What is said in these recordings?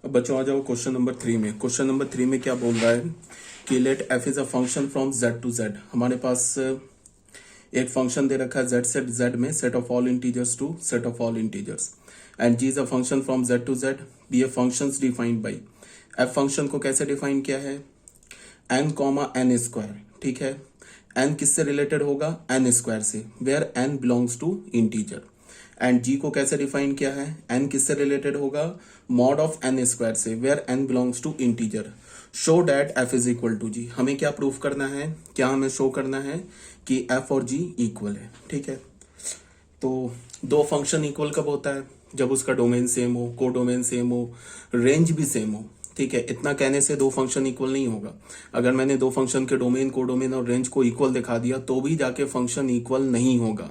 अब बच्चों आ जाओ क्वेश्चन नंबर 3 में। क्वेश्चन नंबर 3 में क्या बोल रहा है कि let f is a function from Z to Z. हमारे पास एक फंक्शन दे रखा है जेड से जेड में, set of all integers to set of all integers, and g is a function from Z to Z. Be a functions defined by, f function को कैसे define किया है, एन कॉमा एन स्क्वायर। ठीक है, n किससे related होगा, n square से, where n belongs to integer. And g को कैसे डिफाइन किया है, एन किससे रिलेटेड होगा, मॉड ऑफ एन स्क्वायर से, where n belongs to integer. Show that f is equal to g. हमें क्या प्रूफ करना है, क्या हमें शो करना है कि एफ और जी इक्वल है। ठीक है, तो दो फंक्शन इक्वल कब होता है, जब उसका डोमेन सेम हो, को डोमेन सेम हो, रेंज भी सेम हो। ठीक है, इतना कहने से दो फंक्शन इक्वल नहीं होगा। अगर मैंने दो फंक्शन के डोमेन, को डोमेन और रेंज को इक्वल दिखा दिया तो भी जाके फंक्शन इक्वल नहीं होगा।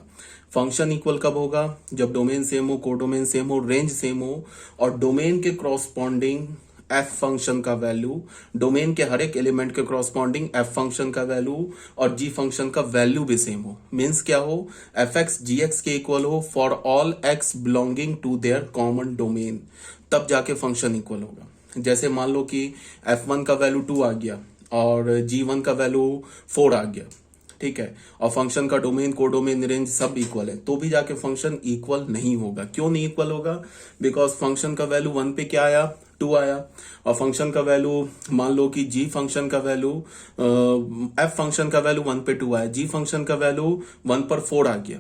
फंक्शन इक्वल कब होगा, जब डोमेन सेम हो, को डोमेन सेम हो, रेंज सेम हो, और डोमेन के क्रॉसपॉन्डिंग एफ फंक्शन का वैल्यू, डोमेन के हर एक एलिमेंट के क्रॉसपॉन्डिंग एफ फंक्शन का वैल्यू और जी फंक्शन का वैल्यू भी सेम हो। मीन्स क्या हो, एफ एक्स जी एक्स के इक्वल हो for all x belonging to their common domain, तब जाके फंक्शन इक्वल होगा। जैसे मान लो कि f1 का वैल्यू 2 आ गया और g1 का वैल्यू 4 आ गया। ठीक है, और फंक्शन का डोमेन, को डोमेन, रेंज सब इक्वल है, तो भी जाके फंक्शन इक्वल नहीं होगा। क्यों नहीं इक्वल होगा, बिकॉज फंक्शन का वैल्यू 1 पे क्या आया, 2 आया, और फंक्शन का वैल्यू, मान लो कि g फंक्शन का वैल्यू, f फंक्शन का वैल्यू 1 पे 2 आया, g फंक्शन का वैल्यू 1 पर 4 आ गया।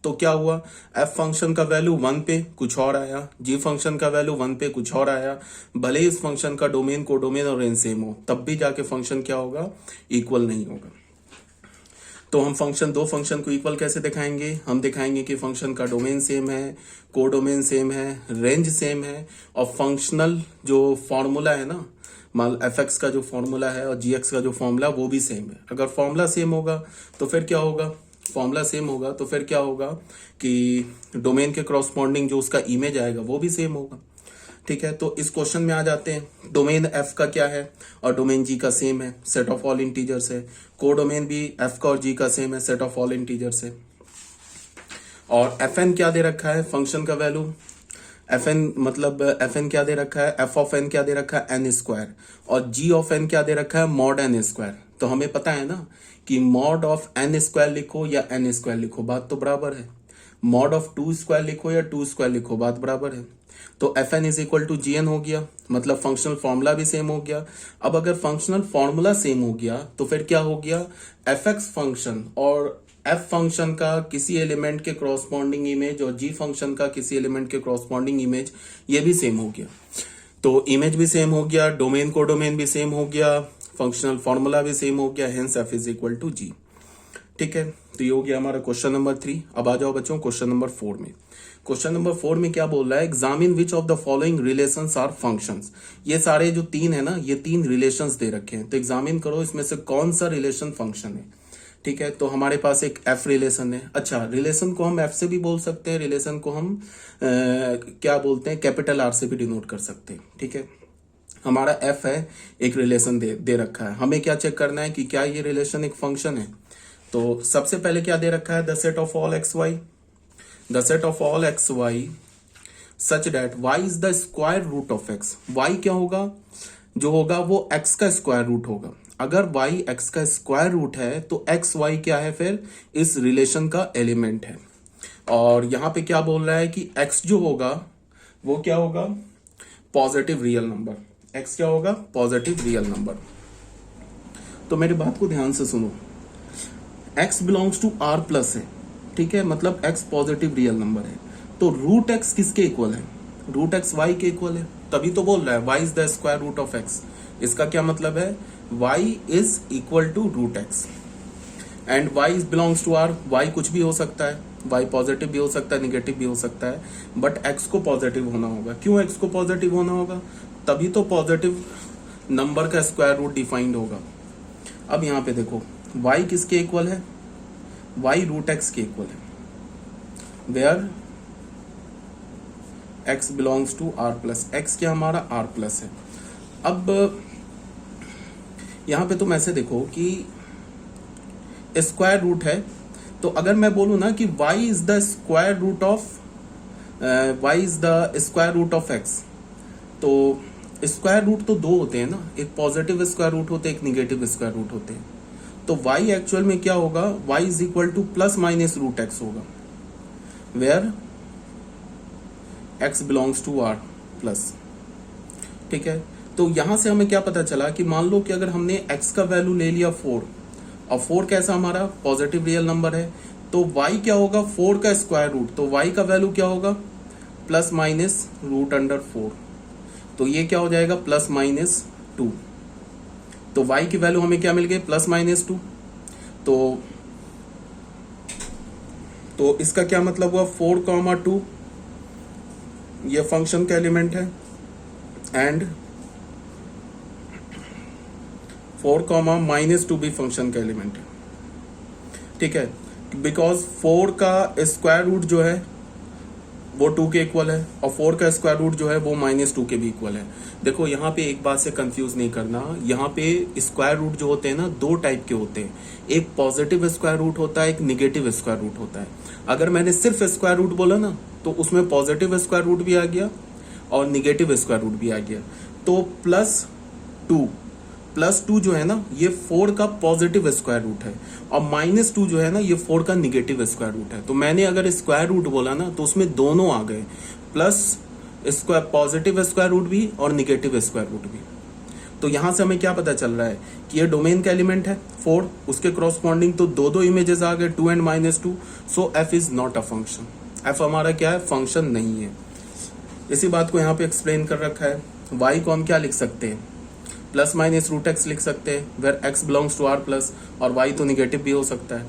तो क्या हुआ, f फंक्शन का वैल्यू 1 पे कुछ और आया, g फंक्शन का वैल्यू 1 पे कुछ और आया। भले ही इस फंक्शन का डोमेन, को डोमेन और रेंज सेम हो, तब भी जाके फंक्शन क्या होगा, इक्वल नहीं होगा। तो हम फंक्शन, दो फंक्शन को इक्वल कैसे दिखाएंगे, हम दिखाएंगे कि फंक्शन का डोमेन सेम है, को डोमेन सेम है, रेंज सेम है, और फंक्शनल जो फॉर्मूला है ना, मान एफ एक्स का जो फॉर्मूला है और जी एक्स का जो फॉर्मूला वो भी सेम है। अगर फॉर्मूला सेम होगा तो फिर क्या होगा, फॉर्मूला सेम होगा तो फिर क्या होगा कि डोमेन के क्रॉसपॉन्डिंग जो उसका इमेज आएगा वो भी सेम होगा। ठीक है, तो इस क्वेश्चन में आ जाते हैं। डोमेन एफ का क्या है और डोमेन जी का सेम है, सेट ऑफ ऑल इंटीजर्स है। को डोमेन भी एफ का और जी का सेम है, सेट ऑफ ऑल इंटीजर्स है। और एफ एन क्या दे रखा है, फंक्शन का वैल्यू, एफ एन मतलब एफ एन क्या दे रखा है, एफ ऑफ एन क्या दे रखा है, एन स्क्वायर, और जी ऑफ एन क्या दे रखा है, मॉड एन स्क्वायर। तो हमें पता है ना कि मॉड ऑफ एन स्क्वायर लिखो या एन स्क्वायर लिखो, बात तो बराबर है। मॉड ऑफ 2 स्क्वायर लिखो या 2 स्क्वायर लिखो, बात बराबर है। तो f n is equal to g n हो गया, मतलब फंक्शनल फॉर्मूला भी सेम हो गया। अब अगर फंक्शनल फॉर्मूला सेम हो गया तो फिर क्या हो गया, एफ एक्स फंक्शन और एफ फंक्शन का किसी एलिमेंट के क्रॉसपॉन्डिंग इमेज और जी फंक्शन का किसी एलिमेंट के क्रॉसपॉन्डिंग इमेज, ये भी सेम हो गया। तो इमेज भी सेम हो गया, डोमेन को डोमेन भी सेम हो गया, फंक्शनल फॉर्मूला भी सेम हो गया, hence f is equal to g. ठीक है, तो ये हो गया हमारा क्वेश्चन नंबर 3। अब आ जाओ बच्चों क्वेश्चन नंबर 4 में। क्वेश्चन नंबर 4 में क्या बोल रहा है, examine which of the following relations are functions. ये सारे जो तीन है ना, ये तीन रिलेशंस दे रखे हैं, तो एग्जामिन करो इसमें से कौन सा रिलेशन फंक्शन है। ठीक है, तो हमारे पास एक एफ रिलेशन है। अच्छा, रिलेशन को हम एफ से भी बोल सकते हैं, रिलेशन को हम क्या बोलते हैं, कैपिटल आर से भी डिनोट कर सकते हैं। ठीक है, हमारा एफ है, एक रिलेशन दे रखा है, हमें क्या चेक करना है कि क्या ये रिलेशन एक फंक्शन है। तो सबसे पहले क्या दे रखा है, the set of all x y, the set of all x y such that y is the square root of x. Y क्या होगा, जो होगा वो एक्स का स्क्वायर रूट होगा। अगर वाई एक्स का स्क्वायर रूट है तो एक्स वाई क्या है, फिर इस रिलेशन का एलिमेंट है। और यहां पे क्या बोल रहा है कि एक्स जो होगा वो क्या होगा, पॉजिटिव रियल नंबर। एक्स क्या होगा, पॉजिटिव रियल नंबर। तो मेरी बात को ध्यान से सुनो, x belongs to r plus है। ठीक है, मतलब x पॉजिटिव रियल नंबर है, तो रूट x किसके इक्वल है, रूट x y के इक्वल है। तभी तो बोल रहा है y is the square root of x। इसका क्या मतलब है, y is equal to root x and y belongs to r। y कुछ भी हो सकता है, y पॉजिटिव भी हो सकता है, निगेटिव भी हो सकता है, बट x को पॉजिटिव होना होगा। क्यों x को पॉजिटिव होना होगा, तभी तो पॉजिटिव नंबर का स्क्वायर रूट डिफाइंड होगा। अब यहां पे देखो, y किसके इक्वल है, y रूट x के इक्वल है, where x belongs to r plus. x क्या हमारा r प्लस है। अब यहां पे तुम ऐसे देखो कि स्क्वायर रूट है, तो अगर मैं बोलूं ना कि y is the square root of y is the square root of x, तो स्क्वायर रूट तो दो होते हैं ना, एक पॉजिटिव स्क्वायर रूट होते हैं, एक निगेटिव स्क्वायर रूट होते हैं। तो y एक्चुअल में क्या होगा, y is equal to plus minus root x होगा, where x belongs to r plus. ठीक है, तो यहां से हमें क्या पता चला कि मान लो कि अगर हमने x का वैल्यू ले लिया 4, और 4 कैसा हमारा पॉजिटिव रियल नंबर है, तो y क्या होगा 4 का स्क्वायर रूट, तो y का वैल्यू क्या होगा प्लस माइनस रूट अंडर 4, तो ये क्या हो जाएगा प्लस माइनस 2। तो y की वैल्यू हमें क्या मिल गई प्लस माइनस 2। तो इसका क्या मतलब हुआ 4,2 ये फंक्शन का एलिमेंट है, एंड 4,-2 भी फंक्शन का एलिमेंट है। ठीक है, बिकॉज 4 का स्क्वायर रूट जो है वो 2 के इक्वल है, और 4 का स्क्वायर रूट जो है वो -2 के भी इक्वल है। देखो यहाँ पे एक बात से कंफ्यूज नहीं करना, यहाँ पे स्क्वायर रूट जो होते हैं ना दो टाइप के होते हैं, एक पॉजिटिव स्क्वायर रूट होता है, एक निगेटिव स्क्वायर रूट होता है। अगर मैंने सिर्फ स्क्वायर रूट बोला ना तो उसमें पॉजिटिव स्क्वायर रूट भी आ गया और निगेटिव स्क्वायर रूट भी आ गया। तो +2 जो है ना ये 4 का पॉजिटिव स्क्वायर रूट है, और -2 जो है ना ये 4 का निगेटिव स्क्वायर रूट है। तो मैंने अगर स्क्वायर रूट बोला ना तो उसमें दोनों आ गए, plus square positive square root भी और निगेटिव स्क्वायर रूट भी। तो यहां से हमें क्या पता चल रहा है कि ये डोमेन का एलिमेंट है 4, उसके क्रॉसपॉन्डिंग तो दो इमेजेस आ गए 2 and -2, so f is not a function. f हमारा क्या है फंक्शन नहीं है। इसी बात को यहाँ पे एक्सप्लेन कर रखा है। y को हम क्या लिख सकते हैं प्लस माइनस रूट एक्स लिख सकते हैं, where x belongs to r plus, और y तो निगेटिव भी हो सकता है।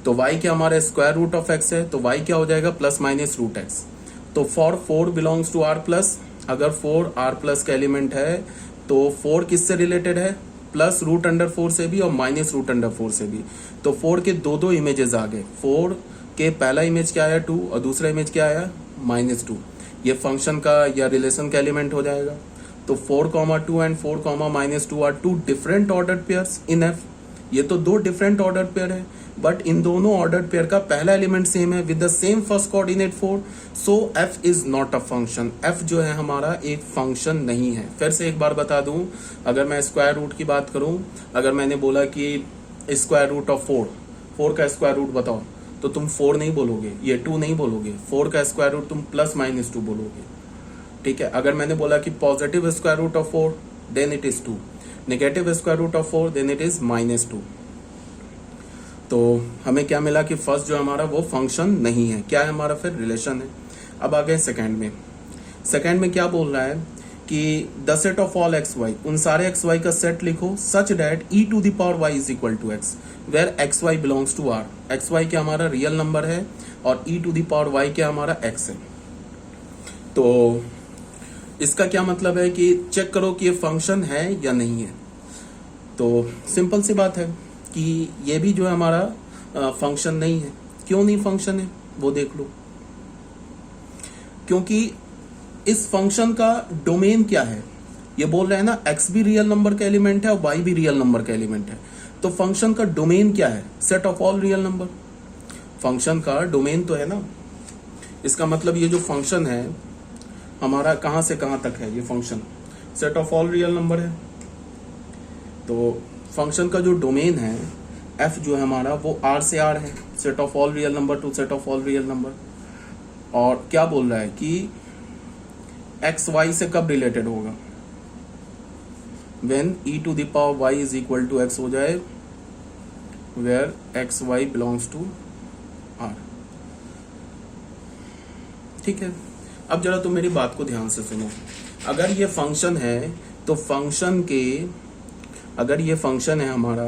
तो y क्या हमारा स्क्वायर रूट ऑफ x है, तो y क्या हो जाएगा प्लस माइनस रूट एक्स। तो for 4 belongs to r plus, अगर 4 r प्लस का एलिमेंट है तो 4 किससे रिलेटेड है प्लस रूट अंडर 4 से भी और माइनस रूट अंडर 4 से भी। तो 4 के दो इमेजेस आ गए, 4 के पहला इमेज क्या आया 2 और दूसरा इमेज क्या आया -2। ये फंक्शन का या रिलेशन का एलिमेंट हो जाएगा। तो 4,2 and 4,-2 are two different order pairs in f। ये तो दो डिफरेंट ऑर्डर पेयर है, बट इन दोनों ऑर्डर पेयर का पहला एलिमेंट सेम है with the same first coordinate 4, so f is not a function. f जो है हमारा एक फंक्शन नहीं है। फिर से एक बार बता दूं, अगर मैं स्क्वायर रूट की बात करूं, अगर मैंने बोला कि स्क्वायर रूट ऑफ 4 का स्क्वायर रूट बताओ, तो तुम 4 नहीं बोलोगे, ये 2 नहीं बोलोगे, 4 का स्क्वायर रूट तुम +-2 बोलोगे। ठीक है, अगर मैंने बोला कि positive square root of 4 then it is 2, negative square root of 4 then it is -2। तो हमें क्या मिला कि फर्स्ट जो हमारा वो फंक्शन नहीं है, क्या है हमारा फिर रिलेशन है। अब आ गए सेकंड में। सेकंड में क्या बोल रहा है कि the set of all x y, उन सारे एक्स वाई का सेट लिखो such that e⁴y is equal to x, where x y belongs to r। X y क्या हमारा रियल नंबर है और e⁴y क्या हमारा x है। तो इसका क्या मतलब है कि चेक करो कि ये फंक्शन है या नहीं है। तो सिंपल सी बात है कि ये भी जो है हमारा फंक्शन नहीं है। क्यों नहीं फंक्शन है वो देख लो, क्योंकि इस फंक्शन का डोमेन क्या है, ये बोल रहे हैं ना x भी रियल नंबर का एलिमेंट है और y भी रियल नंबर का एलिमेंट है। तो फंक्शन का डोमेन क्या है, set of all real number. Function का डोमेन तो है ना, इसका मतलब ये जो फंक्शन है हमारा कहां से कहां तक है, ये function set of all real number है। तो फंक्शन का जो डोमेन है f जो है हमारा वो r से r है, set of all real number two set of all real number. और क्या बोल रहा है कि x y से कब रिलेटेड होगा, when e⁴y is equal to x हो जाए, where x y belongs to r। ठीक है, अब जरा तुम मेरी बात को ध्यान से सुनो। अगर ये फंक्शन है तो फंक्शन के, अगर ये फंक्शन है हमारा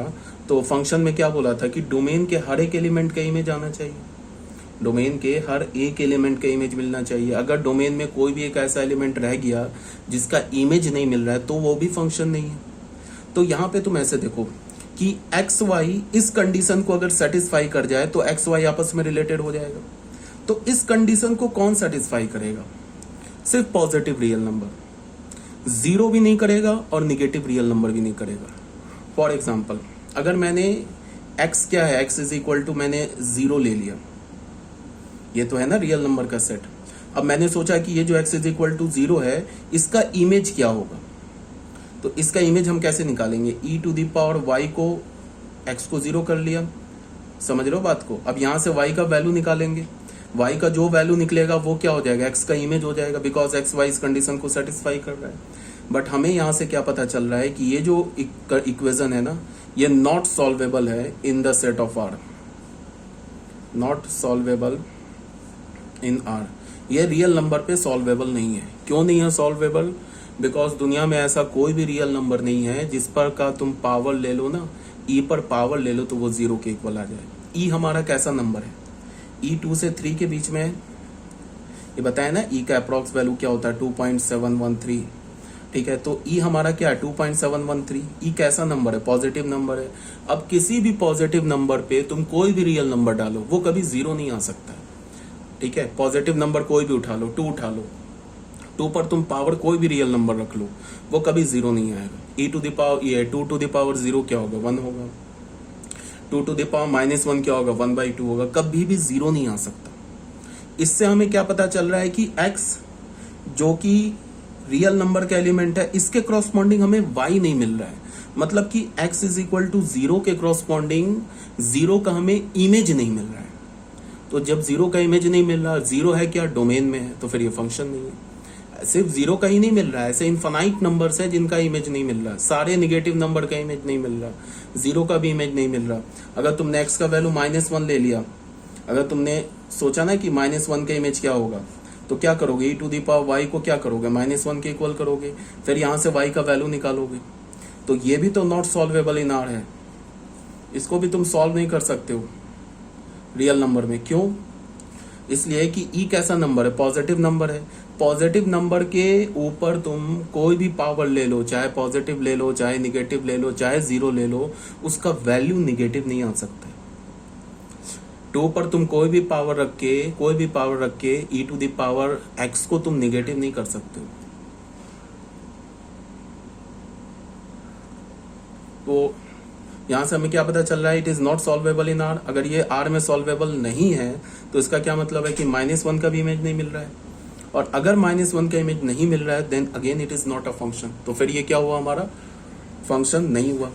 तो फंक्शन में क्या बोला था कि डोमेन के हर एक एलिमेंट का इमेज आना चाहिए, डोमेन के हर एक एलिमेंट का इमेज मिलना चाहिए। अगर डोमेन में कोई भी एक ऐसा एलिमेंट रह गया जिसका इमेज नहीं मिल रहा है तो वो भी फंक्शन नहीं है। तो यहाँ पे तुम ऐसे देखो कि एक्स वाई इस कंडीशन को अगर सेटिस्फाई कर जाए तो एक्स वाई आपस में रिलेटेड हो जाएगा। तो इस कंडीशन को कौन सेटिस्फाई करेगा, सिर्फ पॉजिटिव रियल नंबर, जीरो भी नहीं करेगा और निगेटिव रियल नंबर भी नहीं करेगा। फॉर एग्जाम्पल अगर मैंने x क्या है, x इज इक्वल टू मैंने 0 ले लिया, ये तो है ना रियल नंबर का सेट, अब मैंने सोचा कि ये जो x इज इक्वल टू 0 है इसका इमेज क्या होगा, तो इसका इमेज हम कैसे निकालेंगे, e to the power y को x को 0 कर लिया, समझ रहे हो बात को। अब यहाँ से y का वैल्यू निकालेंगे, y का जो वैल्यू निकलेगा वो क्या हो जाएगा, x का इमेज हो जाएगा, बिकॉज x y इस कंडीशन को सेटिस्फाई कर रहा है। बट हमें यहाँ से क्या पता चल रहा है कि ये जो इक्वेशन है ना ये नॉट सॉल्वेबल है in the set of R, not solvable in R, ये रियल नंबर पे सॉल्वेबल नहीं है। क्यों नहीं है सॉल्वेबल, बिकॉज दुनिया में ऐसा कोई भी रियल नंबर नहीं है जिस पर का तुम पावर ले लो ना, e पर पावर ले लो तो वो 0 के इक्वल आ जाए। e हमारा कैसा नंबर है, e 2 से 3 के बीच में, ये बताया ना e का अप्रॉक्स वैल्यू क्या होता है 2.713, ठीक है। तो e हमारा क्या है 2.713, e कैसा नंबर है, पॉजिटिव नंबर है। अब किसी भी पॉजिटिव नंबर पे तुम कोई भी रियल नंबर डालो वो कभी 0 नहीं आ सकता है, ठीक है। पॉजिटिव नंबर कोई भी उठा लो, 2 उठा लो, 2 पर तुम पावर कोई भी रियल नंबर रख लो वो कभी 0 नहीं आएगा। e टू द पावर ये 2 टू द पावर 0 क्या होगा 1 होगा, 2 टू द पावर -1 क्या होगा 1/2 होगा, कभी भी 0 नहीं आ सकता। इससे हमें क्या पता चल रहा है कि x जो कि रियल नंबर का एलिमेंट है इसके क्रॉसपॉन्डिंग हमें y नहीं मिल रहा है, मतलब कि x इज इक्वल टू 0 के क्रॉसपॉन्डिंग 0 का हमें इमेज नहीं मिल रहा है। तो जब 0 का इमेज नहीं मिल रहा, 0 है क्या डोमेन में है, तो फिर ये फंक्शन नहीं है। सिर्फ 0 का ही नहीं मिल रहा है, ऐसे इनफाइनाइट नंबर्स है जिनका इमेज नहीं मिल रहा, सारे निगेटिव नंबर का इमेज नहीं मिल रहा, 0 का भी इमेज नहीं मिल रहा। अगर तुमने x का वैल्यू -1 ले लिया, अगर तुमने सोचा ना कि -1 का इमेज क्या होगा, तो क्या करोगे, e to the power y को क्या करोगे -1 के इक्वल करोगे, फिर यहां से y का वैल्यू निकालोगे। तो ये भी तो नॉट सॉल्वेबल इन R है, इसको भी तुम सॉल्व नहीं कर सकते हो रियल नंबर में। क्यों, इसलिए कि e कैसा नंबर है, पॉजिटिव नंबर है। पॉजिटिव नंबर के ऊपर तुम कोई भी पावर ले लो, चाहे पॉजिटिव ले लो, चाहे निगेटिव ले लो, चाहे 0 ले लो, उसका वैल्यू निगेटिव नहीं आ सकता। 2 पर तुम कोई भी पावर रख के e to the power x को तुम निगेटिव नहीं कर सकते हो। तो यहां से हमें क्या पता चल रहा है, it is not solvable in R। अगर ये R में सॉल्वेबल नहीं है तो इसका क्या मतलब है कि -1 का भी इमेज नहीं मिल रहा है, और अगर -1 का इमेज नहीं मिल रहा है then again it is not a function. तो फिर ये क्या हुआ, हमारा फंक्शन नहीं हुआ।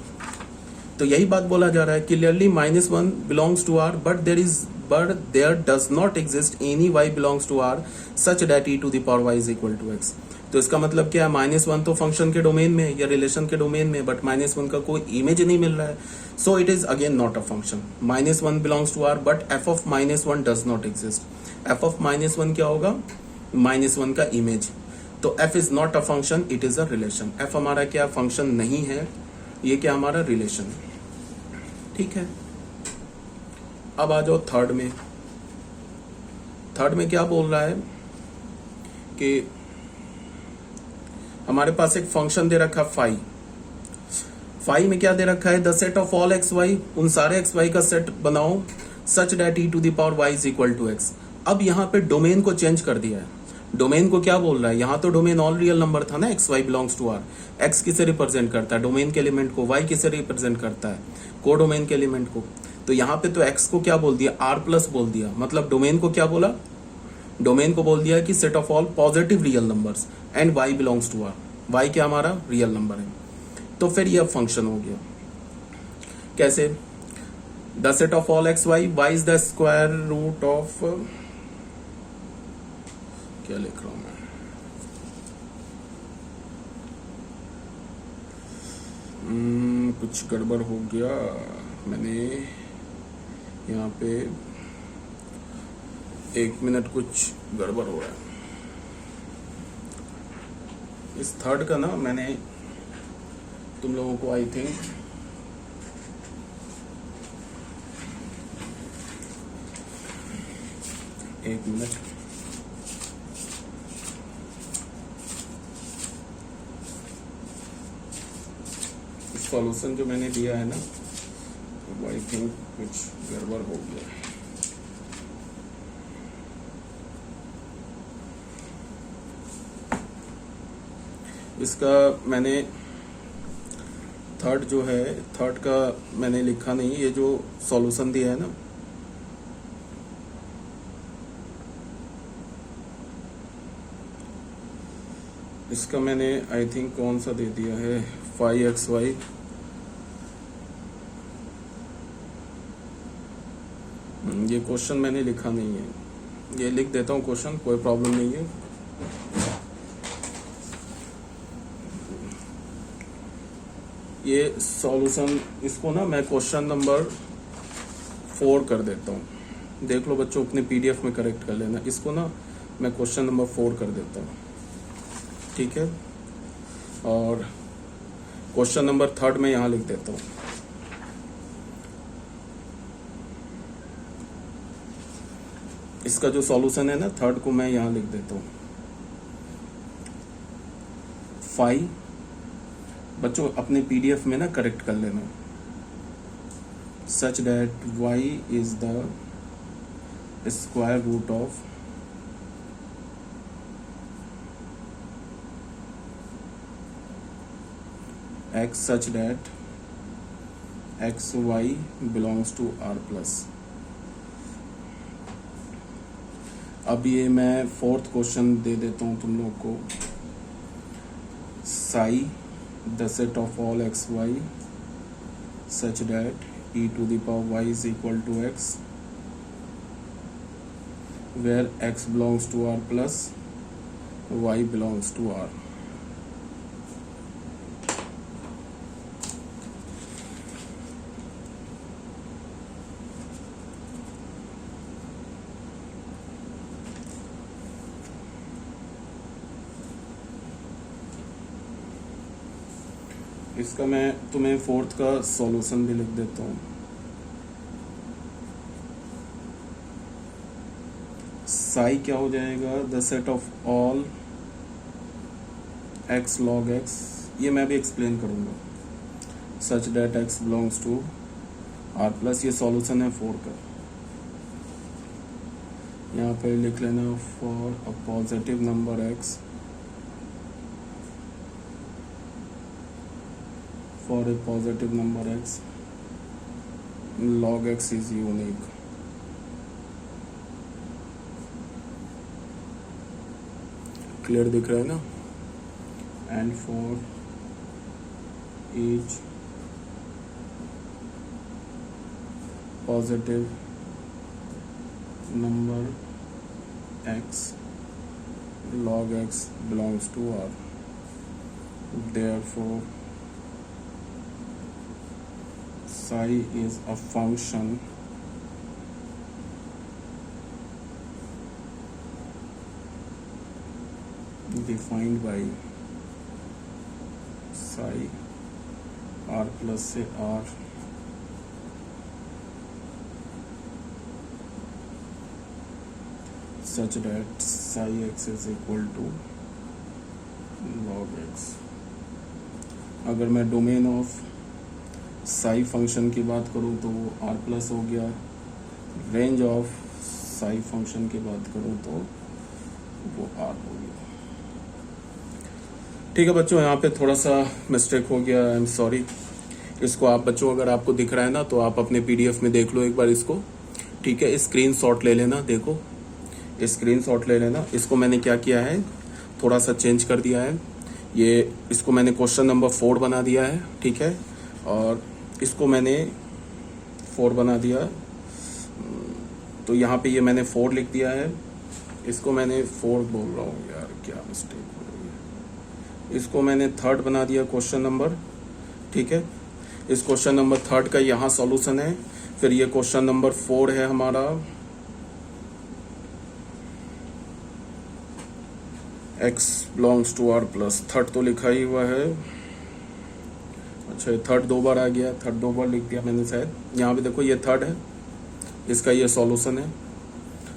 तो यही बात बोला जा रहा है, clearly -1 belongs to R but there does not exist any y belongs to R such that e to the power y is equal to x। तो इसका मतलब क्या है, -1 तो फंक्शन के डोमेन में या रिलेशन के डोमेन में, बट -1 का कोई इमेज नहीं मिल रहा है, so it is again not a function. -1 belongs to R but f of -1 does not exist. f of -1 क्या होगा, -1 का इमेज। तो f is not a function, it is a relation. f हमारा क्या फंक्शन नहीं है, ये क्या हमारा रिलेशन है, ठीक है। अब आ जाओ थर्ड में। थर्ड में क्या बोल रहा है कि हमारे पास एक फंक्शन दे रखा फाई। फाई में क्या दे रखा है, the set of all x y, उन सारे एक्स वाई का सेट बनाओ such that e to the power y is equal to x। अब यहाँ पे डोमेन को चेंज कर दिया है। डोमेन को क्या बोल रहा है, यहाँ तो डोमेन ऑल रियल नंबर था ना, x y belongs to R। x किसे रिप्रेजेंट करता है, डोमेन के एलिमेंट को, y किसे रिप्रेजेंट करता है, को डोमेन के एलिमेंट को। तो यहाँ पे तो x को क्या बोल दिया, R प्लस बोल दिया, मतलब डोमेन को क्या बोला, डोमेन को बोल दिया कि set of all positive real numbers and y belongs to R। y क्या हमारा रियल नंबर है। तो फिर ये फंक्शन हो गया कैसे, the set of all x y, y is the square root of, क्या लिख रहा हूं मैं, कुछ गड़बड़ हो गया, मैंने यहाँ पे 1 मिनट, कुछ गड़बड़ हो रहा है। इस थर्ड का ना मैंने तुम लोगों को आई थिंक एक मिनट, सॉल्यूशन जो मैंने दिया है ना वो आई थिंक कुछ गड़बड़ हो गया। इसका मैंने थर्ड जो है, थर्ड का मैंने लिखा नहीं, ये जो सॉल्यूशन दिया है ना, इसका मैंने आई थिंक कौन सा दे दिया है 5xy, ये क्वेश्चन मैंने लिखा नहीं है, ये लिख देता हूँ क्वेश्चन, कोई प्रॉब्लम नहीं है। ये सॉल्यूशन, इसको ना मैं क्वेश्चन नंबर 4 कर देता हूँ। देख लो बच्चों, अपने पीडीएफ में करेक्ट कर लेना। इसको ना मैं क्वेश्चन नंबर 4 कर देता हूँ, ठीक है। और क्वेश्चन नंबर 3 में यहाँ लिख देता हूँ। इसका जो सॉल्यूशन है ना 3 को मैं यहाँ लिख देता हूँ। 5 बच्चों अपने पीडीएफ में ना करेक्ट कर लेना। Such that y is the square root of x such that x y belongs to r plus। अब ये मैं 4th क्वेश्चन दे देता हूँ तुम लोग को। psi the set of all x y such that e to the power y is equal to x where x belongs to r plus y belongs to r। इसका मैं तुम्हें 4th का solution भी लिख देता हूँ। साई क्या हो जाएगा, the set of all x log x, ये मैं भी एक्सप्लेन करूँगा। Such that x belongs to r plus, ये सॉल्यूशन है 4 का। यहाँ पे लिख लेना for a positive number x, for a positive number x log x is unique। Clear दिख रहा है ना। And for each positive number x log x belongs to r, therefore psi is a function defined by psi r plus से r such that psi x is equal to log x। अगर मैं domain of Sai function की बात करूँ तो वो r plus हो गया, रेंज ऑफ साई फंक्शन की बात करूँ तो वो r हो गया। ठीक है बच्चों, यहाँ पे थोड़ा सा मिस्टेक हो गया, आई एम सॉरी। इसको आप बच्चों अगर आपको दिख रहा है ना तो आप अपने पीडीएफ में देख लो एक बार इसको, ठीक है। स्क्रीनशॉट ले लेना, देखो स्क्रीनशॉट ले लेना। इसको मैंने क्या किया है, थोड़ा सा चेंज कर दिया है। ये इसको मैंने क्वेश्चन नंबर 4 बना दिया है, ठीक है। और इसको मैंने 4 बना दिया, तो यहाँ पे ये मैंने 4 लिख दिया है। इसको मैंने 4 बोल रहा हूँ यार, क्या मिस्टेक हो रही है। इसको मैंने 3rd बना दिया क्वेश्चन नंबर, ठीक है। इस क्वेश्चन नंबर 3rd का यहाँ सॉल्यूशन है। फिर ये क्वेश्चन नंबर 4 है हमारा, x belongs to r plus. 3rd तो लिखा ही हुआ है, अच्छा 3rd 2 बार आ गया, 3rd 2 बार लिख दिया मैंने शायद। यहाँ पे देखो ये 3rd है, इसका ये सॉल्यूशन है,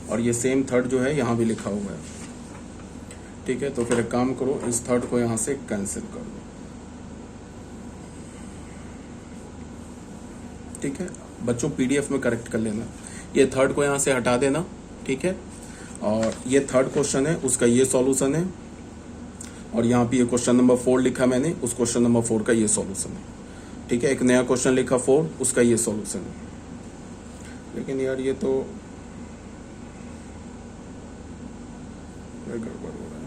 और ये सेम 3rd जो है यहाँ भी लिखा हुआ है, ठीक है। तो फिर एक काम करो, इस 3rd को यहाँ से कैंसिल कर दो, ठीक है। बच्चों पीडीएफ में करेक्ट कर लेना, ये 3rd को यहाँ से हटा देना, ठीक है। और ये 3rd क्वेश्चन है, उसका ये सॉल्यूशन है, और यहाँ पे ये क्वेश्चन नंबर 4 लिखा मैंने, उस क्वेश्चन नंबर 4 का ये सॉल्यूशन है, ठीक है। एक नया क्वेश्चन लिखा 4, उसका ये सॉल्यूशन है। लेकिन यार ये तो गड़बड़ हो रहा है।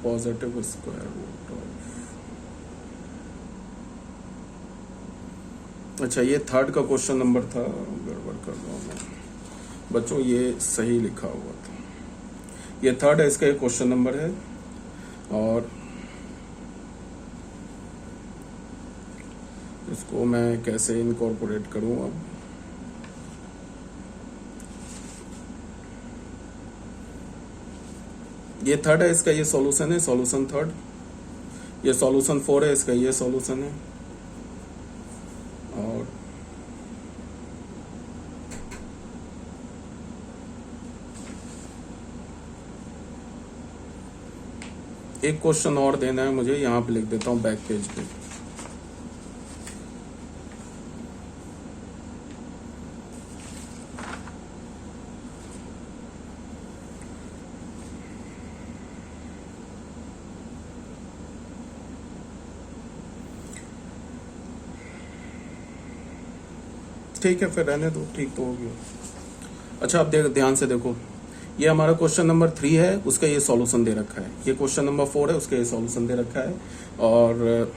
पॉजिटिव स्क्वायर रूट ऑफ, अच्छा ये थर्ड का क्वेश्चन नंबर था, गड़बड़ कर रहा हूँ मैं बच्चों, ये सही लिखा हुआ था, ये थर्ड है, इसका एक क्वेश्चन नंबर है। और इसको मैं कैसे इनकॉर्पोरेट करूं अब, ये थर्ड है, इसका ये सॉल्यूशन है, सॉल्यूशन थर्ड, ये सॉल्यूशन फोर है, इसका ये सॉल्यूशन है। और एक क्वेश्चन और देना है मुझे, यहां पे लिख देता हूं बैक पेज पे। ठीक है फिर रहने दो, ठीक तो हो गया। अच्छा अब ध्यान से देखो, ये हमारा क्वेश्चन नंबर 3 है, उसका ये सॉल्यूशन दे रखा है, ये क्वेश्चन नंबर 4 है, उसका ये सॉल्यूशन दे रखा है। और